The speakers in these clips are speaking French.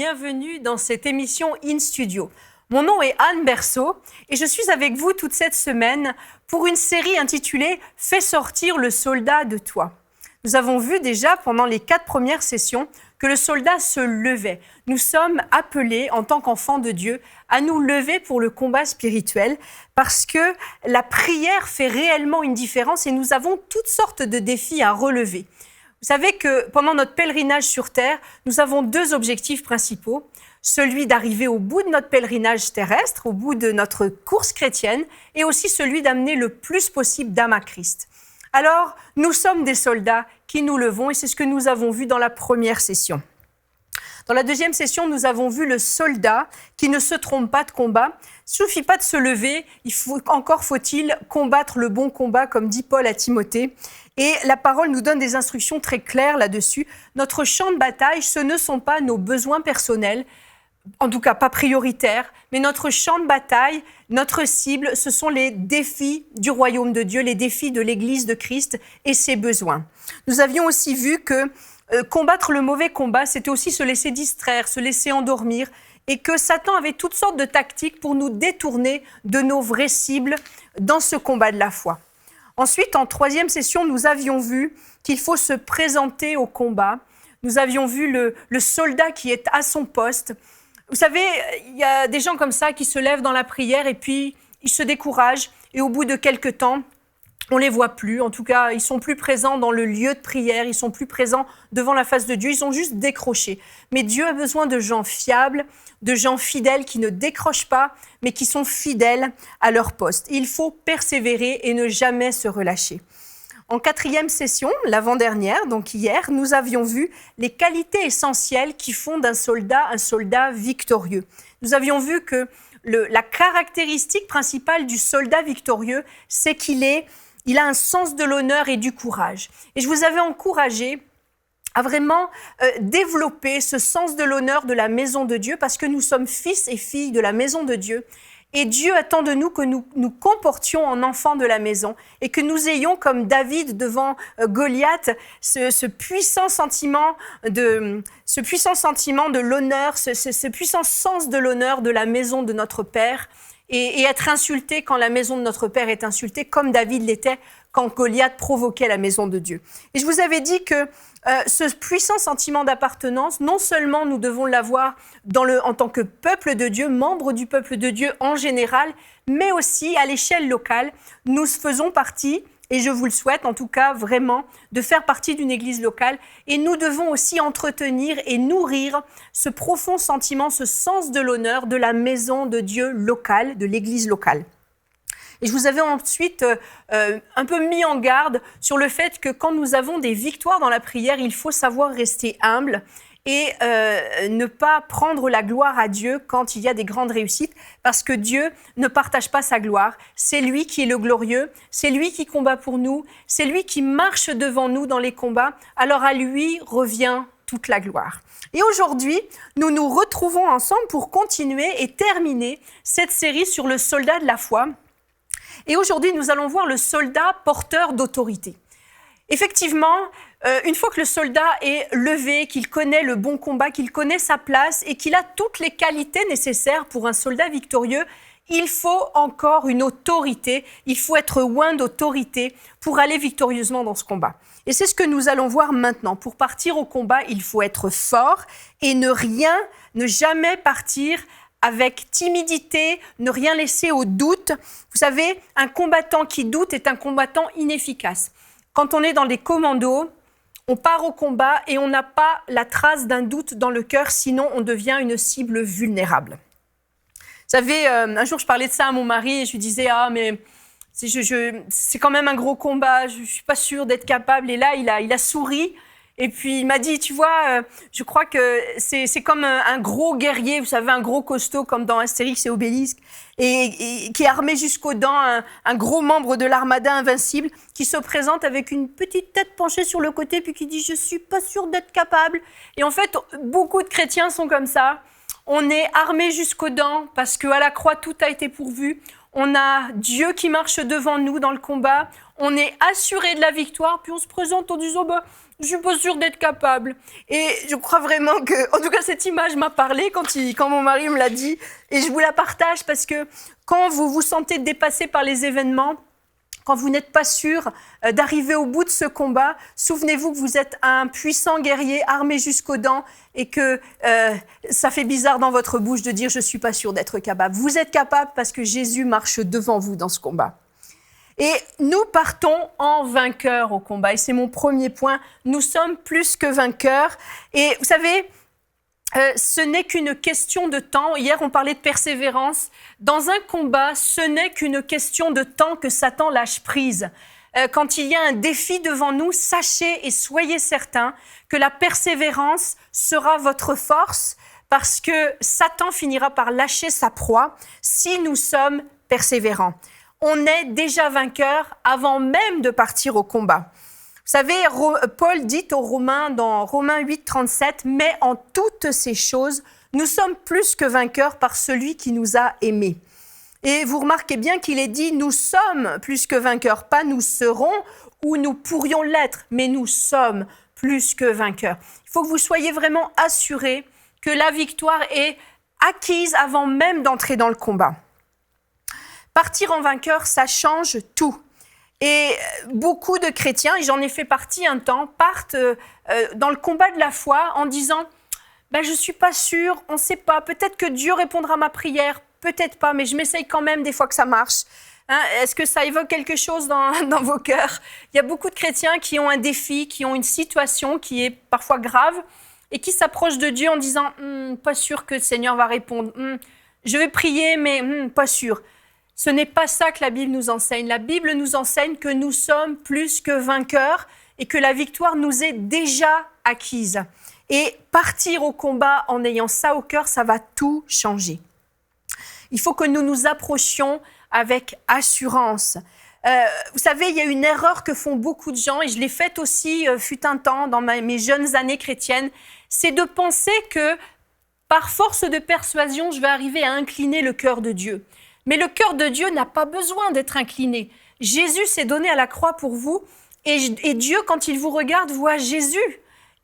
bienvenue dans cette émission In Studio. Mon nom est Anne Berceau et je suis avec vous toute cette semaine pour une série intitulée « Fais sortir le soldat de toi ». Nous avons vu déjà pendant les 4 premières sessions que le soldat se levait. Nous sommes appelés en tant qu'enfants de Dieu à nous lever pour le combat spirituel parce que la prière fait réellement une différence et nous avons toutes sortes de défis à relever. Vous savez que pendant notre pèlerinage sur Terre, nous avons 2 objectifs principaux. Celui d'arriver au bout de notre pèlerinage terrestre, au bout de notre course chrétienne, et aussi celui d'amener le plus possible d'âmes à Christ. Alors, nous sommes des soldats qui nous levons, et c'est ce que nous avons vu dans la première session. Dans la deuxième session, nous avons vu le soldat qui ne se trompe pas de combat. Il ne suffit pas de se lever, encore faut-il combattre le bon combat, comme dit Paul à Timothée. Et la parole nous donne des instructions très claires là-dessus. Notre champ de bataille, ce ne sont pas nos besoins personnels, en tout cas pas prioritaires, mais notre champ de bataille, notre cible, ce sont les défis du royaume de Dieu, les défis de l'Église de Christ et ses besoins. Nous avions aussi vu que combattre le mauvais combat, c'était aussi se laisser distraire, se laisser endormir, et que Satan avait toutes sortes de tactiques pour nous détourner de nos vraies cibles dans ce combat de la foi. Ensuite, en 3e session, nous avions vu qu'il faut se présenter au combat. Nous avions vu le soldat qui est à son poste. Vous savez, il y a des gens comme ça qui se lèvent dans la prière et puis ils se découragent. Et au bout de quelques temps, on ne les voit plus. En tout cas, ils ne sont plus présents dans le lieu de prière. Ils ne sont plus présents devant la face de Dieu. Ils ont juste décroché. Mais Dieu a besoin de gens fiables, de gens fidèles qui ne décrochent pas, mais qui sont fidèles à leur poste. Il faut persévérer et ne jamais se relâcher. En 4e session, l'avant-dernière, donc hier, nous avions vu les qualités essentielles qui font d'un soldat un soldat victorieux. Nous avions vu que la caractéristique principale du soldat victorieux, c'est qu'il a un sens de l'honneur et du courage. Et je vous avais encouragé à vraiment développer ce sens de l'honneur de la maison de Dieu parce que nous sommes fils et filles de la maison de Dieu. Et Dieu attend de nous que nous nous comportions en enfants de la maison et que nous ayons, comme David devant Goliath, ce puissant sentiment de l'honneur, ce puissant sens de l'honneur de la maison de notre Père et être insulté quand la maison de notre Père est insultée, comme David l'était quand Goliath provoquait la maison de Dieu. Et je vous avais dit que ce puissant sentiment d'appartenance, non seulement nous devons l'avoir en tant que peuple de Dieu, membres du peuple de Dieu en général, mais aussi à l'échelle locale. Nous faisons partie, et je vous le souhaite en tout cas vraiment, de faire partie d'une église locale. Et nous devons aussi entretenir et nourrir ce profond sentiment, ce sens de l'honneur de la maison de Dieu locale, de l'église locale. Et je vous avais ensuite un peu mis en garde sur le fait que quand nous avons des victoires dans la prière, il faut savoir rester humble et ne pas prendre la gloire à Dieu quand il y a des grandes réussites, parce que Dieu ne partage pas sa gloire. C'est lui qui est le glorieux, c'est lui qui combat pour nous, c'est lui qui marche devant nous dans les combats. Alors à lui revient toute la gloire. Et aujourd'hui, nous nous retrouvons ensemble pour continuer et terminer cette série sur le soldat de la foi. Et aujourd'hui, nous allons voir le soldat porteur d'autorité. Effectivement, une fois que le soldat est levé, qu'il connaît le bon combat, qu'il connaît sa place et qu'il a toutes les qualités nécessaires pour un soldat victorieux, il faut encore une autorité, il faut être oint d'autorité pour aller victorieusement dans ce combat. Et c'est ce que nous allons voir maintenant. Pour partir au combat, il faut être fort et ne jamais partir avec timidité, ne rien laisser au doute. Vous savez, un combattant qui doute est un combattant inefficace. Quand on est dans les commandos, on part au combat et on n'a pas la trace d'un doute dans le cœur, sinon on devient une cible vulnérable. Vous savez, un jour je parlais de ça à mon mari et je lui disais « Ah, mais c'est quand même un gros combat, je ne suis pas sûre d'être capable. » Et là, il a souri. Et puis il m'a dit, tu vois, je crois que c'est comme un gros guerrier, vous savez, un gros costaud comme dans Astérix et Obélisque, et qui est armé jusqu'aux dents, un gros membre de l'armada invincible, qui se présente avec une petite tête penchée sur le côté, puis qui dit, je suis pas sûr d'être capable. Et en fait, beaucoup de chrétiens sont comme ça. On est armé jusqu'aux dents parce qu'à la croix, tout a été pourvu. on a Dieu qui marche devant nous dans le combat, on est assuré de la victoire, puis on se présente en disant je suis pas sûre d'être capable. Et je crois vraiment que, en tout cas, cette image m'a parlé quand mon mari me l'a dit, et je vous la partage parce que quand vous vous sentez dépassé par les événements, quand vous n'êtes pas sûr d'arriver au bout de ce combat, souvenez-vous que vous êtes un puissant guerrier armé jusqu'aux dents et que ça fait bizarre dans votre bouche de dire « je ne suis pas sûr d'être capable ». Vous êtes capable parce que Jésus marche devant vous dans ce combat. Et nous partons en vainqueurs au combat. Et c'est mon premier point. Nous sommes plus que vainqueurs. Et vous savez, ce n'est qu'une question de temps. Hier, on parlait de persévérance. Dans un combat, ce n'est qu'une question de temps que Satan lâche prise. Quand il y a un défi devant nous, sachez et soyez certains que la persévérance sera votre force parce que Satan finira par lâcher sa proie si nous sommes persévérants. On est déjà vainqueur avant même de partir au combat. Vous savez, Paul dit aux Romains dans Romains 8, 37, « Mais en toutes ces choses, nous sommes plus que vainqueurs par celui qui nous a aimés. » Et vous remarquez bien qu'il est dit « Nous sommes plus que vainqueurs », pas « nous serons » ou « nous pourrions l'être », mais « nous sommes plus que vainqueurs ». Il faut que vous soyez vraiment assurés que la victoire est acquise avant même d'entrer dans le combat. Partir en vainqueur, ça change tout. Et beaucoup de chrétiens, et j'en ai fait partie un temps, partent dans le combat de la foi en disant « je ne suis pas sûre, on ne sait pas, peut-être que Dieu répondra à ma prière, peut-être pas, mais je m'essaye quand même des fois que ça marche. » Est-ce que ça évoque quelque chose dans vos cœurs? Il y a beaucoup de chrétiens qui ont un défi, qui ont une situation qui est parfois grave et qui s'approchent de Dieu en disant « pas sûr que le Seigneur va répondre, je vais prier, mais pas sûr ». Ce n'est pas ça que la Bible nous enseigne. La Bible nous enseigne que nous sommes plus que vainqueurs et que la victoire nous est déjà acquise. Et partir au combat en ayant ça au cœur, ça va tout changer. Il faut que nous nous approchions avec assurance. Vous savez, il y a une erreur que font beaucoup de gens, et je l'ai faite aussi fut un temps dans mes jeunes années chrétiennes, c'est de penser que par force de persuasion, je vais arriver à incliner le cœur de Dieu. Mais le cœur de Dieu n'a pas besoin d'être incliné. Jésus s'est donné à la croix pour vous et Dieu, quand il vous regarde, voit Jésus.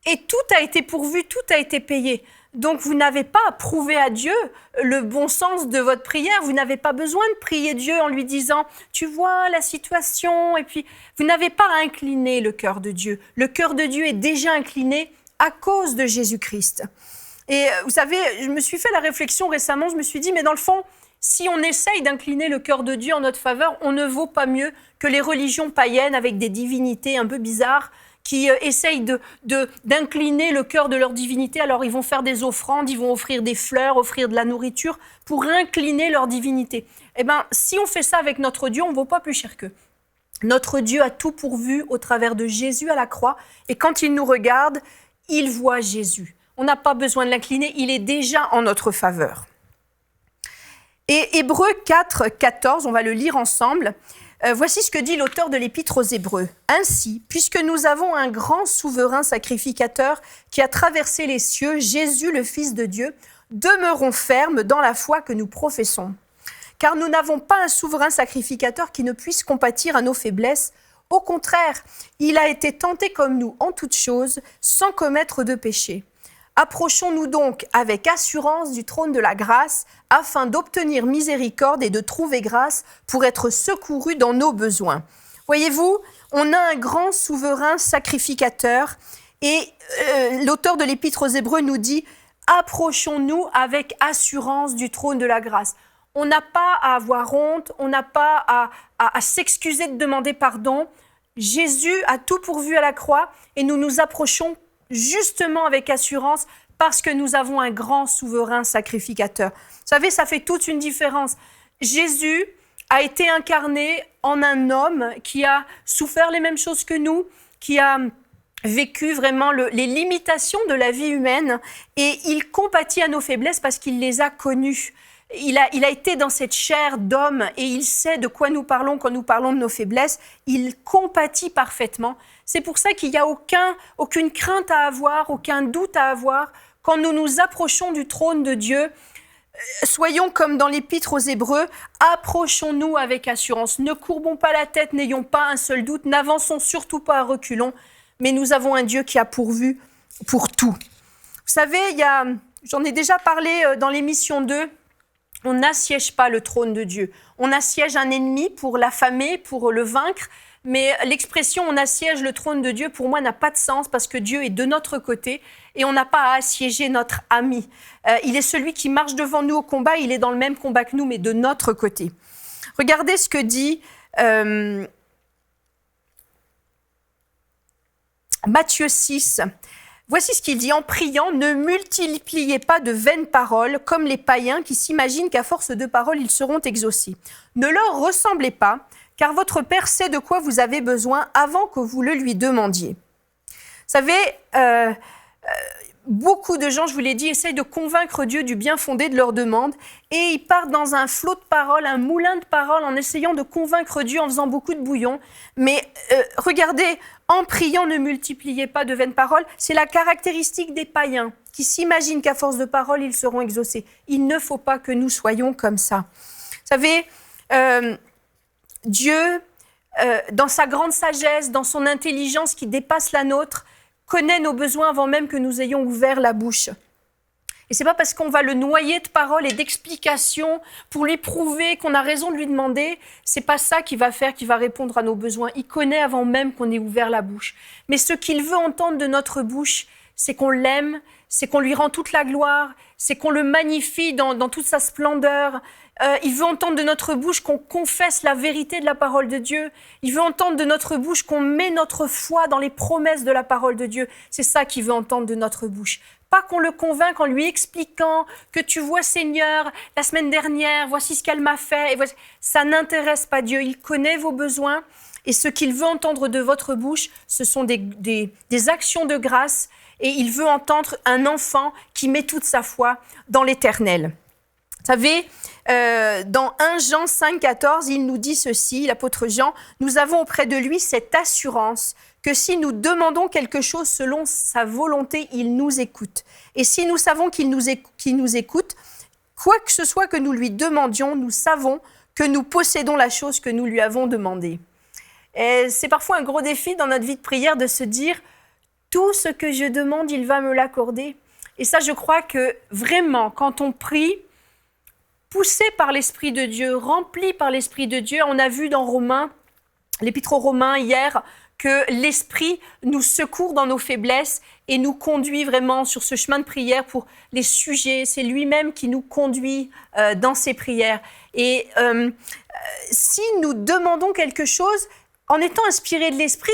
Et tout a été pourvu, tout a été payé. Donc, vous n'avez pas à prouver à Dieu le bon sens de votre prière. Vous n'avez pas besoin de prier Dieu en lui disant « tu vois la situation ». Et puis, vous n'avez pas à incliner le cœur de Dieu. Le cœur de Dieu est déjà incliné à cause de Jésus-Christ. Et vous savez, je me suis fait la réflexion récemment, je me suis dit « mais dans le fond, si on essaye d'incliner le cœur de Dieu en notre faveur, on ne vaut pas mieux que les religions païennes avec des divinités un peu bizarres qui essayent d'incliner le cœur de leur divinité. Alors ils vont faire des offrandes, ils vont offrir des fleurs, offrir de la nourriture pour incliner leur divinité. Eh bien, si on fait ça avec notre Dieu, on ne vaut pas plus cher qu'eux. Notre Dieu a tout pourvu au travers de Jésus à la croix. Et quand il nous regarde, il voit Jésus. On n'a pas besoin de l'incliner, il est déjà en notre faveur. Et Hébreux 4, 14, on va le lire ensemble. Voici ce que dit l'auteur de l'Épître aux Hébreux. « Ainsi, puisque nous avons un grand souverain sacrificateur qui a traversé les cieux, Jésus le Fils de Dieu, demeurons fermes dans la foi que nous professons. Car nous n'avons pas un souverain sacrificateur qui ne puisse compatir à nos faiblesses. Au contraire, il a été tenté comme nous en toutes choses, sans commettre de péché. Approchons-nous donc avec assurance du trône de la grâce, afin d'obtenir miséricorde et de trouver grâce pour être secourus dans nos besoins. » Voyez-vous, on a un grand souverain sacrificateur et l'auteur de l'Épître aux Hébreux nous dit « Approchons-nous avec assurance du trône de la grâce ». On n'a pas à avoir honte, on n'a pas à s'excuser de demander pardon. Jésus a tout pourvu à la croix et nous nous approchons justement avec assurance parce que nous avons un grand souverain sacrificateur. Vous savez, ça fait toute une différence. Jésus a été incarné en un homme qui a souffert les mêmes choses que nous, qui a vécu vraiment les limitations de la vie humaine et il compatit à nos faiblesses parce qu'il les a connues. Il a été dans cette chair d'homme et il sait de quoi nous parlons quand nous parlons de nos faiblesses. Il compatit parfaitement. C'est pour ça qu'il n'y a aucune crainte à avoir, aucun doute à avoir. Quand nous nous approchons du trône de Dieu, Soyons comme dans l'Épître aux Hébreux, approchons-nous avec assurance. Ne courbons pas la tête, n'ayons pas un seul doute, n'avançons surtout pas à reculons, mais nous avons un Dieu qui a pourvu pour tout. Vous savez, j'en ai déjà parlé dans l'émission 2, on n'assiège pas le trône de Dieu. On assiège un ennemi pour l'affamer, pour le vaincre, mais l'expression « on assiège le trône de Dieu » pour moi n'a pas de sens parce que Dieu est de notre côté et on n'a pas à assiéger notre ami. Il est celui qui marche devant nous au combat, il est dans le même combat que nous, mais de notre côté. Regardez ce que dit Matthieu 6. Voici ce qu'il dit, en priant, ne multipliez pas de vaines paroles comme les païens qui s'imaginent qu'à force de paroles, ils seront exaucés. Ne leur ressemblez pas, car votre Père sait de quoi vous avez besoin avant que vous le lui demandiez. Vous savez, beaucoup de gens, je vous l'ai dit, essayent de convaincre Dieu du bien fondé de leur demande et ils partent dans un flot de paroles, un moulin de paroles en essayant de convaincre Dieu en faisant beaucoup de bouillon. Mais regardez, en priant, ne multipliez pas de vaines paroles. C'est la caractéristique des païens qui s'imaginent qu'à force de paroles, ils seront exaucés. Il ne faut pas que nous soyons comme ça. Vous savez, Dieu, dans sa grande sagesse, dans son intelligence qui dépasse la nôtre, connaît nos besoins avant même que nous ayons ouvert la bouche. Et c'est pas parce qu'on va le noyer de paroles et d'explications pour lui prouver qu'on a raison de lui demander, c'est pas ça qui va répondre à nos besoins. Il connaît avant même qu'on ait ouvert la bouche. Mais ce qu'il veut entendre de notre bouche, c'est qu'on l'aime, c'est qu'on lui rend toute la gloire, c'est qu'on le magnifie dans toute sa splendeur. Il veut entendre de notre bouche qu'on confesse la vérité de la parole de Dieu. Il veut entendre de notre bouche qu'on met notre foi dans les promesses de la parole de Dieu. C'est ça qu'il veut entendre de notre bouche. Pas qu'on le convainque en lui expliquant que tu vois Seigneur, la semaine dernière, voici ce qu'elle m'a fait. Et voici. Ça n'intéresse pas Dieu. Il connaît vos besoins et ce qu'il veut entendre de votre bouche, ce sont des actions de grâce et il veut entendre un enfant qui met toute sa foi dans l'Éternel. Vous savez, dans 1 Jean 5, 14, il nous dit ceci, l'apôtre Jean, « Nous avons auprès de lui cette assurance que si nous demandons quelque chose selon sa volonté, il nous écoute. Et si nous savons qu'il nous écoute, quoi que ce soit que nous lui demandions, nous savons que nous possédons la chose que nous lui avons demandée. » Et c'est parfois un gros défi dans notre vie de prière de se dire « Tout ce que je demande, il va me l'accorder. » Et ça, je crois que vraiment, quand on prie, poussé par l'Esprit de Dieu, rempli par l'Esprit de Dieu. On a vu dans Romains, l'Épître aux Romains hier, que l'Esprit nous secourt dans nos faiblesses et nous conduit vraiment sur ce chemin de prière pour les sujets. C'est lui-même qui nous conduit dans ces prières. Et si nous demandons quelque chose, en étant inspirés de l'Esprit,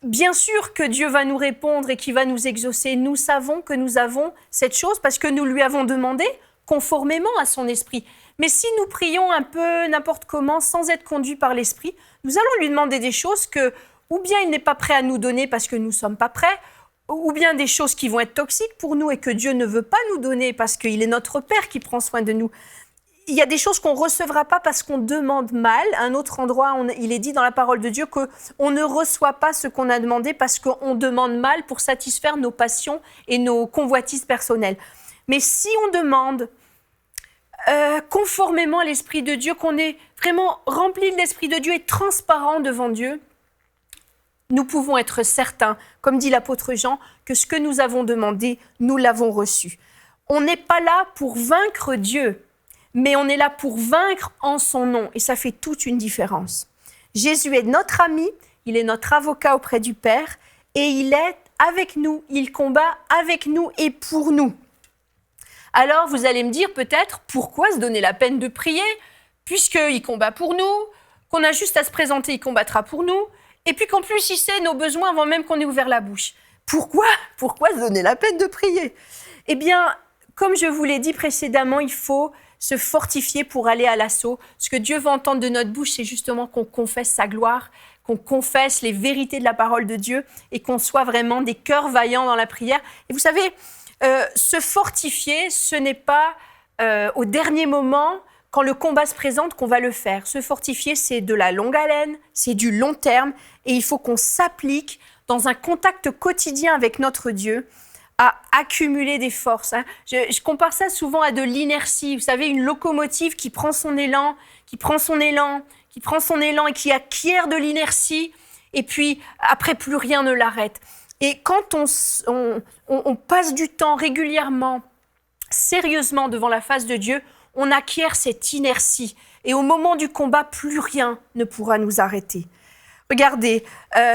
bien sûr que Dieu va nous répondre et qu'il va nous exaucer. Nous savons que nous avons cette chose parce que nous lui avons demandé, conformément à son esprit. Mais si nous prions un peu n'importe comment, sans être conduits par l'esprit, nous allons lui demander des choses que, ou bien il n'est pas prêt à nous donner parce que nous ne sommes pas prêts, ou bien des choses qui vont être toxiques pour nous et que Dieu ne veut pas nous donner parce qu'il est notre Père qui prend soin de nous. Il y a des choses qu'on ne recevra pas parce qu'on demande mal. À un autre endroit, il est dit dans la parole de Dieu qu'on ne reçoit pas ce qu'on a demandé parce qu'on demande mal pour satisfaire nos passions et nos convoitises personnelles. Mais si on demande conformément à l'Esprit de Dieu, qu'on est vraiment rempli de l'Esprit de Dieu et transparent devant Dieu, nous pouvons être certains, comme dit l'apôtre Jean, que ce que nous avons demandé, nous l'avons reçu. On n'est pas là pour vaincre Dieu, mais on est là pour vaincre en son nom. Et ça fait toute une différence. Jésus est notre ami, il est notre avocat auprès du Père, et il est avec nous, il combat avec nous et pour nous. Alors, vous allez me dire peut-être, pourquoi se donner la peine de prier, puisqu'il combat pour nous, qu'on a juste à se présenter, il combattra pour nous, et puis qu'en plus, il sait nos besoins avant même qu'on ait ouvert la bouche. Pourquoi se donner la peine de prier? Eh bien, comme je vous l'ai dit précédemment, il faut se fortifier pour aller à l'assaut. Ce que Dieu veut entendre de notre bouche, c'est justement qu'on confesse sa gloire, qu'on confesse les vérités de la parole de Dieu et qu'on soit vraiment des cœurs vaillants dans la prière. Et vous savez, se fortifier, ce n'est pas au dernier moment, quand le combat se présente, qu'on va le faire. Se fortifier, c'est de la longue haleine, c'est du long terme, et il faut qu'on s'applique dans un contact quotidien avec notre Dieu à accumuler des forces. Je compare ça souvent à de l'inertie. Vous savez, une locomotive qui prend son élan, qui prend son élan, qui prend son élan et qui acquiert de l'inertie. Et puis, après, plus rien ne l'arrête. Et quand on passe du temps régulièrement, sérieusement devant la face de Dieu, on acquiert cette inertie. Et au moment du combat, plus rien ne pourra nous arrêter. Regardez,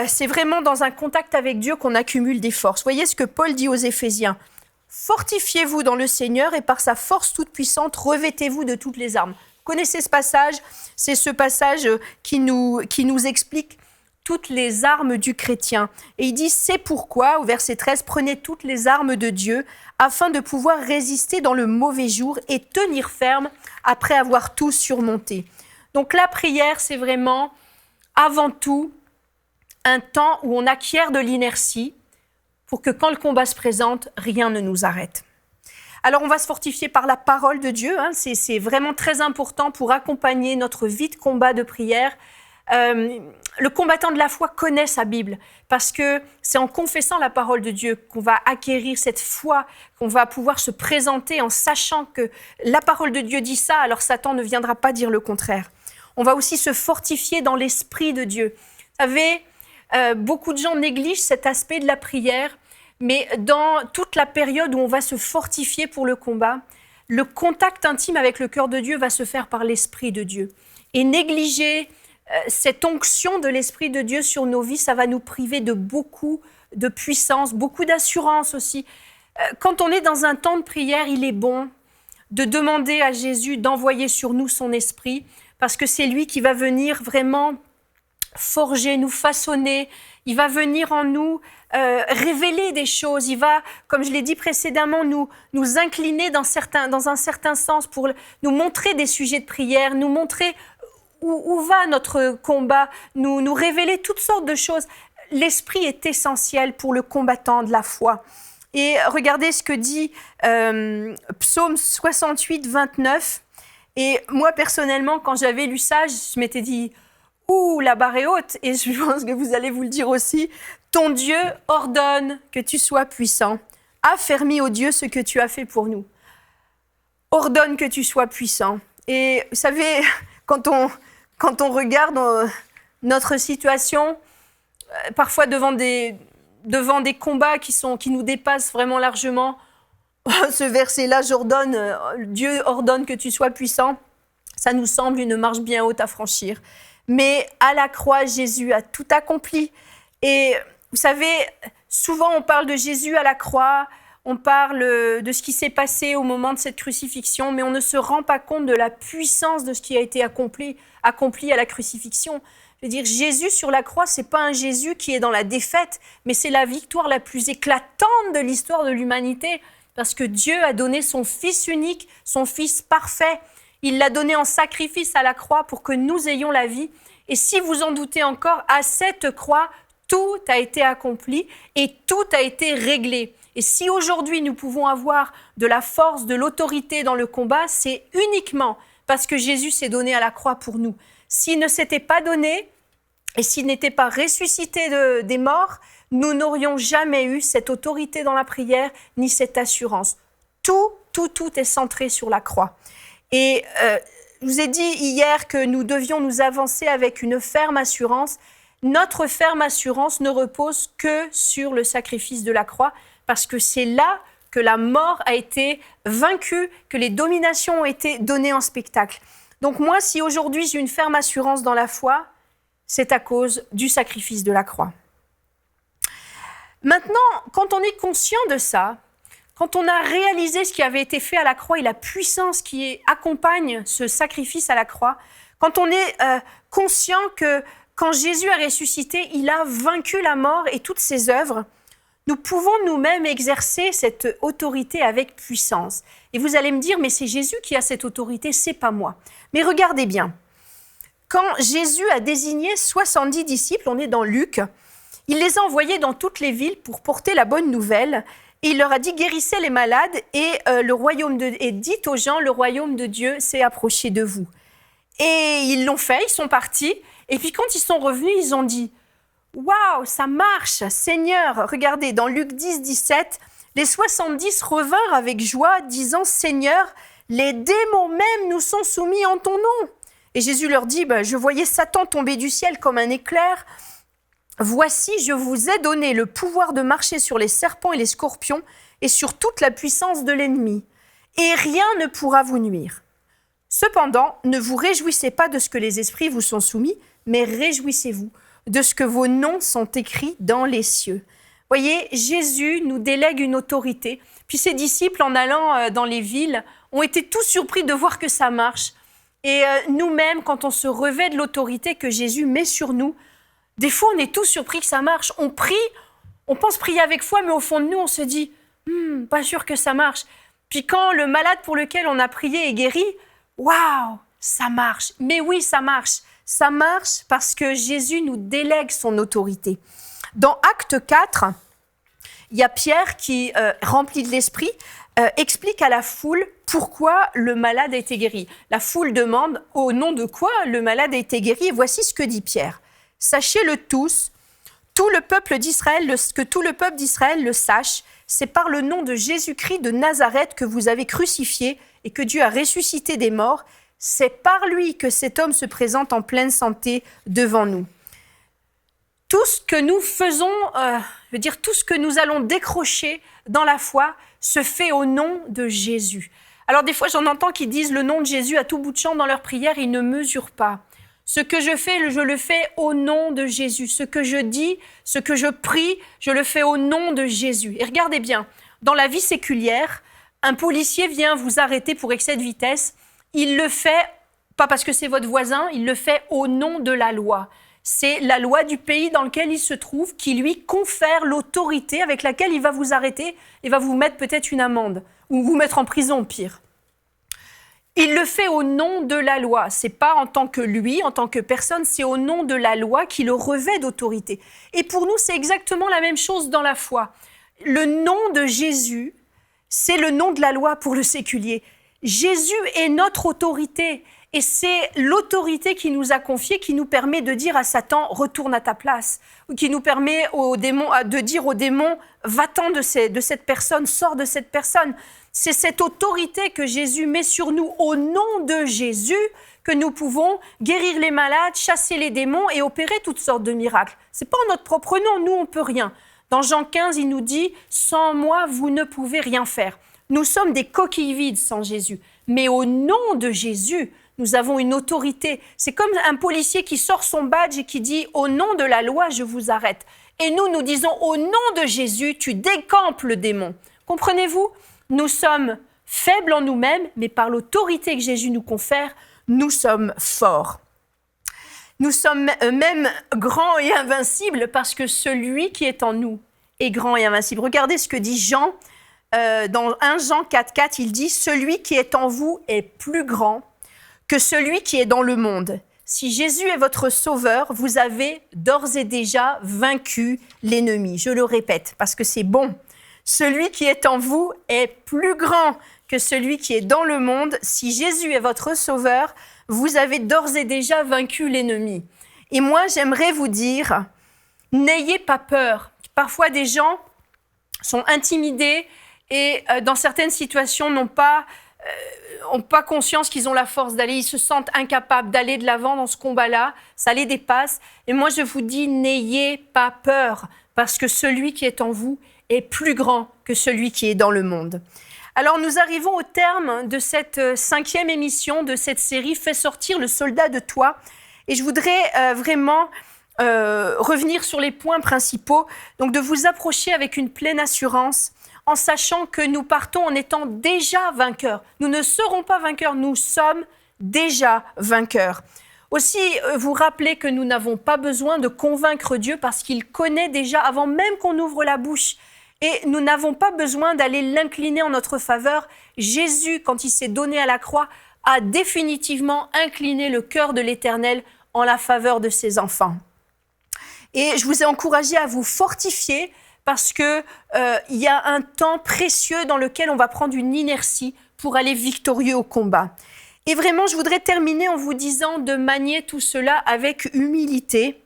c'est vraiment dans un contact avec Dieu qu'on accumule des forces. Voyez ce que Paul dit aux Éphésiens. « Fortifiez-vous dans le Seigneur et par sa force toute puissante, revêtez-vous de toutes les armes. » Vous connaissez ce passage? C'est ce passage qui nous explique toutes les armes du chrétien. Et il dit, c'est pourquoi, au verset 13, prenez toutes les armes de Dieu afin de pouvoir résister dans le mauvais jour et tenir ferme après avoir tout surmonté. Donc la prière, c'est vraiment, avant tout, un temps où on acquiert de l'inertie pour que quand le combat se présente, rien ne nous arrête. Alors on va se fortifier par la parole de Dieu, c'est vraiment très important pour accompagner notre vie de combat de prière. Le combattant de la foi connaît sa Bible parce que c'est en confessant la parole de Dieu qu'on va acquérir cette foi, qu'on va pouvoir se présenter en sachant que la parole de Dieu dit ça, alors Satan ne viendra pas dire le contraire. On va aussi se fortifier dans l'Esprit de Dieu. Vous savez, beaucoup de gens négligent cet aspect de la prière, mais dans toute la période où on va se fortifier pour le combat, le contact intime avec le cœur de Dieu va se faire par l'Esprit de Dieu. Et négliger cette onction de l'Esprit de Dieu sur nos vies, ça va nous priver de beaucoup de puissance, beaucoup d'assurance aussi. Quand on est dans un temps de prière, il est bon de demander à Jésus d'envoyer sur nous son Esprit, parce que c'est lui qui va venir vraiment forger, nous façonner. Il va venir en nous révéler des choses. Il va, comme je l'ai dit précédemment, nous incliner dans un certain sens pour nous montrer des sujets de prière, nous montrer où va notre combat, nous révéler toutes sortes de choses. L'esprit est essentiel pour le combattant de la foi. Et regardez ce que dit Psaume 68, 29. Et moi, personnellement, quand j'avais lu ça, je m'étais dit « Ouh, la barre est haute !» Et je pense que vous allez vous le dire aussi. « Ton Dieu ordonne que tu sois puissant. Affermis, ô Dieu, ce que tu as fait pour nous. » Ordonne que tu sois puissant. Et vous savez, quand on regarde notre situation, parfois devant des combats qui nous dépassent vraiment largement, ce verset-là, Dieu ordonne que tu sois puissant, ça nous semble une marche bien haute à franchir. Mais à la croix, Jésus a tout accompli. Et vous savez, souvent on parle de Jésus à la croix, on parle de ce qui s'est passé au moment de cette crucifixion, mais on ne se rend pas compte de la puissance de ce qui a été accompli à la crucifixion. Je veux dire, Jésus sur la croix, c'est pas un Jésus qui est dans la défaite, mais c'est la victoire la plus éclatante de l'histoire de l'humanité, parce que Dieu a donné son Fils unique, son Fils parfait. Il l'a donné en sacrifice à la croix pour que nous ayons la vie. Et si vous en doutez encore, à cette croix, tout a été accompli et tout a été réglé. Et si aujourd'hui nous pouvons avoir de la force, de l'autorité dans le combat, c'est uniquement parce que Jésus s'est donné à la croix pour nous. S'il ne s'était pas donné et s'il n'était pas ressuscité des morts, nous n'aurions jamais eu cette autorité dans la prière ni cette assurance. Tout est centré sur la croix. Et je vous ai dit hier que nous devions nous avancer avec une ferme assurance. Notre ferme assurance ne repose que sur le sacrifice de la croix, parce que c'est là que la mort a été vaincue, que les dominations ont été données en spectacle. Donc moi, si aujourd'hui j'ai une ferme assurance dans la foi, c'est à cause du sacrifice de la croix. Maintenant, quand on est conscient de ça, quand on a réalisé ce qui avait été fait à la croix et la puissance qui accompagne ce sacrifice à la croix, quand on est conscient que quand Jésus a ressuscité, il a vaincu la mort et toutes ses œuvres, nous pouvons nous-mêmes exercer cette autorité avec puissance. Et vous allez me dire, mais c'est Jésus qui a cette autorité, c'est pas moi. Mais regardez bien, quand Jésus a désigné 70 disciples, on est dans Luc, il les a envoyés dans toutes les villes pour porter la bonne nouvelle. Et il leur a dit, guérissez les malades et dites aux gens, le royaume de Dieu s'est approché de vous. Et ils l'ont fait, ils sont partis. Et puis quand ils sont revenus, ils ont dit, waouh, ça marche, Seigneur. Regardez, dans Luc 10, 17, Les 70 revinrent avec joie, disant « Seigneur, les démons même nous sont soumis en ton nom. » Et Jésus leur dit « Je voyais Satan tomber du ciel comme un éclair. Voici, je vous ai donné le pouvoir de marcher sur les serpents et les scorpions et sur toute la puissance de l'ennemi. Et rien ne pourra vous nuire. Cependant, ne vous réjouissez pas de ce que les esprits vous sont soumis, mais réjouissez-vous de ce que vos noms sont écrits dans les cieux. » Voyez, Jésus nous délègue une autorité. Puis ses disciples, en allant dans les villes, ont été tous surpris de voir que ça marche. Et nous-mêmes, quand on se revêt de l'autorité que Jésus met sur nous, des fois, on est tous surpris que ça marche. On prie, on pense prier avec foi, mais au fond de nous, on se dit « pas sûr que ça marche ». Puis quand le malade pour lequel on a prié est guéri, « waouh, ça marche ». Mais oui, ça marche. Ça marche parce que Jésus nous délègue son autorité. Dans Acte 4, il y a Pierre qui, rempli de l'Esprit, explique à la foule pourquoi le malade a été guéri. La foule demande au nom de quoi le malade a été guéri. Et voici ce que dit Pierre. « Sachez-le tous, que tout le peuple d'Israël le sache, c'est par le nom de Jésus-Christ de Nazareth que vous avez crucifié et que Dieu a ressuscité des morts. C'est par lui que cet homme se présente en pleine santé devant nous. » Tout ce que nous faisons, tout ce que nous allons décrocher dans la foi se fait au nom de Jésus. Alors des fois, j'en entends qui disent le nom de Jésus à tout bout de champ dans leur prière, ils ne mesurent pas. Ce que je fais, je le fais au nom de Jésus. Ce que je dis, ce que je prie, je le fais au nom de Jésus. Et regardez bien, dans la vie séculière, un policier vient vous arrêter pour excès de vitesse. Il le fait, pas parce que c'est votre voisin, il le fait au nom de la loi. C'est la loi du pays dans lequel il se trouve qui lui confère l'autorité avec laquelle il va vous arrêter et va vous mettre peut-être une amende ou vous mettre en prison, pire. Il le fait au nom de la loi. C'est pas en tant que lui, en tant que personne, c'est au nom de la loi qui le revêt d'autorité. Et pour nous, c'est exactement la même chose dans la foi. Le nom de Jésus, c'est le nom de la loi pour le séculier. Jésus est notre autorité. Et c'est l'autorité qui nous a confiée, qui nous permet de dire à Satan « retourne à ta place », ou qui nous permet de dire au démon « va-t'en de cette personne, sors de cette personne ». C'est cette autorité que Jésus met sur nous au nom de Jésus que nous pouvons guérir les malades, chasser les démons et opérer toutes sortes de miracles. C'est pas en notre propre nom, nous on peut rien. Dans Jean 15, il nous dit « sans moi, vous ne pouvez rien faire ». Nous sommes des coquilles vides sans Jésus, mais au nom de Jésus, nous avons une autorité. C'est comme un policier qui sort son badge et qui dit « Au nom de la loi, je vous arrête ». Et nous disons « Au nom de Jésus, tu décampes le démon ». Comprenez-vous ? Nous sommes faibles en nous-mêmes, mais par l'autorité que Jésus nous confère, nous sommes forts. Nous sommes même grands et invincibles parce que celui qui est en nous est grand et invincible. Regardez ce que dit Jean, dans 1 Jean 4,4, il dit « Celui qui est en vous est plus grand que celui qui est dans le monde. Si Jésus est votre sauveur, vous avez d'ores et déjà vaincu l'ennemi. » Je le répète parce que c'est bon. Celui qui est en vous est plus grand que celui qui est dans le monde. Si Jésus est votre sauveur, vous avez d'ores et déjà vaincu l'ennemi. Et moi, j'aimerais vous dire, n'ayez pas peur. Parfois, des gens sont intimidés et dans certaines situations n'ont pas conscience qu'ils ont la force d'aller, ils se sentent incapables d'aller de l'avant dans ce combat-là, ça les dépasse. Et moi, je vous dis, n'ayez pas peur, parce que celui qui est en vous est plus grand que celui qui est dans le monde. Alors, nous arrivons au terme de cette 5e émission de cette série « Fais sortir le soldat de toi ». Et je voudrais vraiment revenir sur les points principaux, donc de vous approcher avec une pleine assurance, en sachant que nous partons en étant déjà vainqueurs. Nous ne serons pas vainqueurs, nous sommes déjà vainqueurs. Aussi, vous rappelez que nous n'avons pas besoin de convaincre Dieu parce qu'il connaît déjà avant même qu'on ouvre la bouche. Et nous n'avons pas besoin d'aller l'incliner en notre faveur. Jésus, quand il s'est donné à la croix, a définitivement incliné le cœur de l'Éternel en la faveur de ses enfants. Et je vous ai encouragé à vous fortifier parce qu'il y a un temps précieux dans lequel on va prendre une inertie pour aller victorieux au combat. Et vraiment, je voudrais terminer en vous disant de manier tout cela avec humilité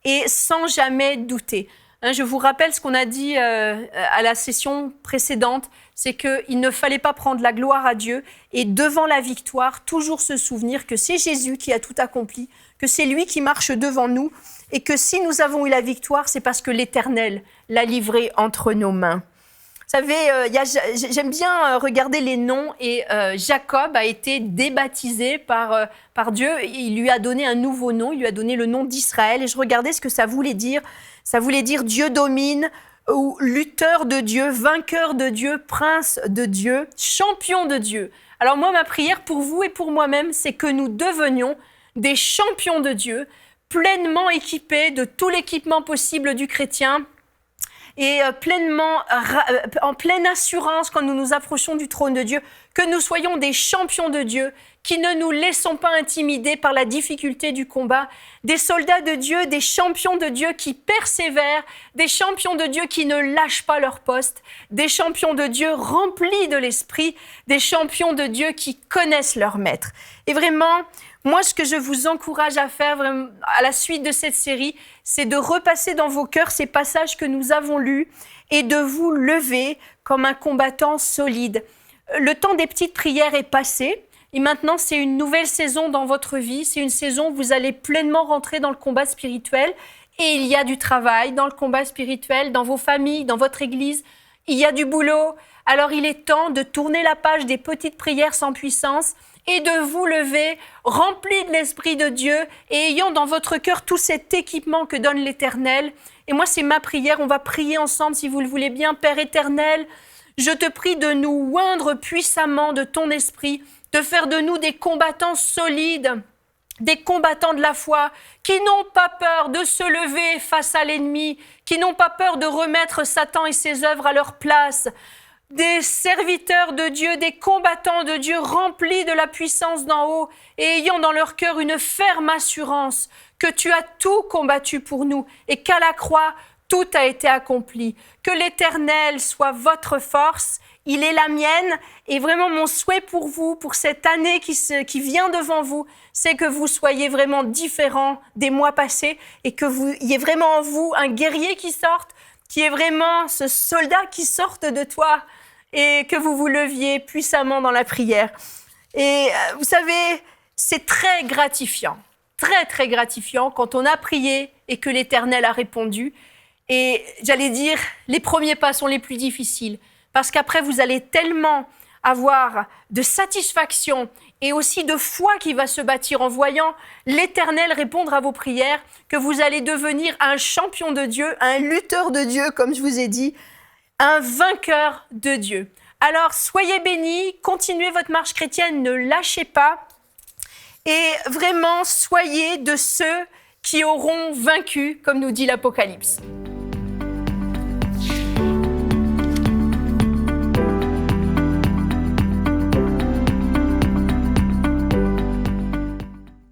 et sans jamais douter. Je vous rappelle ce qu'on a dit à la session précédente, c'est qu'il ne fallait pas prendre la gloire à Dieu et devant la victoire, toujours se souvenir que c'est Jésus qui a tout accompli, que c'est lui qui marche devant nous et que si nous avons eu la victoire, c'est parce que l'Éternel l'a livré entre nos mains. Vous savez, j'aime bien regarder les noms et Jacob a été débaptisé par Dieu. Il lui a donné un nouveau nom, il lui a donné le nom d'Israël et je regardais ce que ça voulait dire. Ça voulait dire Dieu domine ou lutteur de Dieu, vainqueur de Dieu, prince de Dieu, champion de Dieu. Alors moi, ma prière pour vous et pour moi-même, c'est que nous devenions des champions de Dieu, pleinement équipés de tout l'équipement possible du chrétien et en pleine assurance quand nous nous approchons du trône de Dieu, que nous soyons des champions de Dieu, qui ne nous laissons pas intimider par la difficulté du combat, des soldats de Dieu, des champions de Dieu qui persévèrent, des champions de Dieu qui ne lâchent pas leur poste, des champions de Dieu remplis de l'esprit, des champions de Dieu qui connaissent leur maître. Et vraiment, moi, ce que je vous encourage à faire vraiment, à la suite de cette série, c'est de repasser dans vos cœurs ces passages que nous avons lus et de vous lever comme un combattant solide. Le temps des petites prières est passé et maintenant, c'est une nouvelle saison dans votre vie. C'est une saison où vous allez pleinement rentrer dans le combat spirituel et il y a du travail dans le combat spirituel, dans vos familles, dans votre église. Il y a du boulot. Alors, il est temps de tourner la page des petites prières sans puissance et de vous lever, remplis de l'Esprit de Dieu et ayant dans votre cœur tout cet équipement que donne l'Éternel. Et moi, c'est ma prière. On va prier ensemble, si vous le voulez bien. Père éternel, je te prie de nous oindre puissamment de ton esprit, de faire de nous des combattants solides, des combattants de la foi, qui n'ont pas peur de se lever face à l'ennemi, qui n'ont pas peur de remettre Satan et ses œuvres à leur place, des serviteurs de Dieu, des combattants de Dieu remplis de la puissance d'en haut et ayant dans leur cœur une ferme assurance que tu as tout combattu pour nous et qu'à la croix, tout a été accompli. Que l'Éternel soit votre force, il est la mienne et vraiment mon souhait pour vous, pour cette année qui vient devant vous, c'est que vous soyez vraiment différents des mois passés et que vous y ait vraiment en vous un guerrier qui sorte, qui est vraiment ce soldat qui sorte de toi et que vous vous leviez puissamment dans la prière. Et vous savez, c'est très gratifiant quand on a prié et que l'Éternel a répondu. Et j'allais dire, les premiers pas sont les plus difficiles parce qu'après, vous allez tellement avoir de satisfaction et aussi de foi qui va se bâtir en voyant l'Éternel répondre à vos prières, que vous allez devenir un champion de Dieu, un lutteur de Dieu, comme je vous ai dit, un vainqueur de Dieu. Alors, soyez bénis, continuez votre marche chrétienne, ne lâchez pas et vraiment soyez de ceux qui auront vaincu, comme nous dit l'Apocalypse.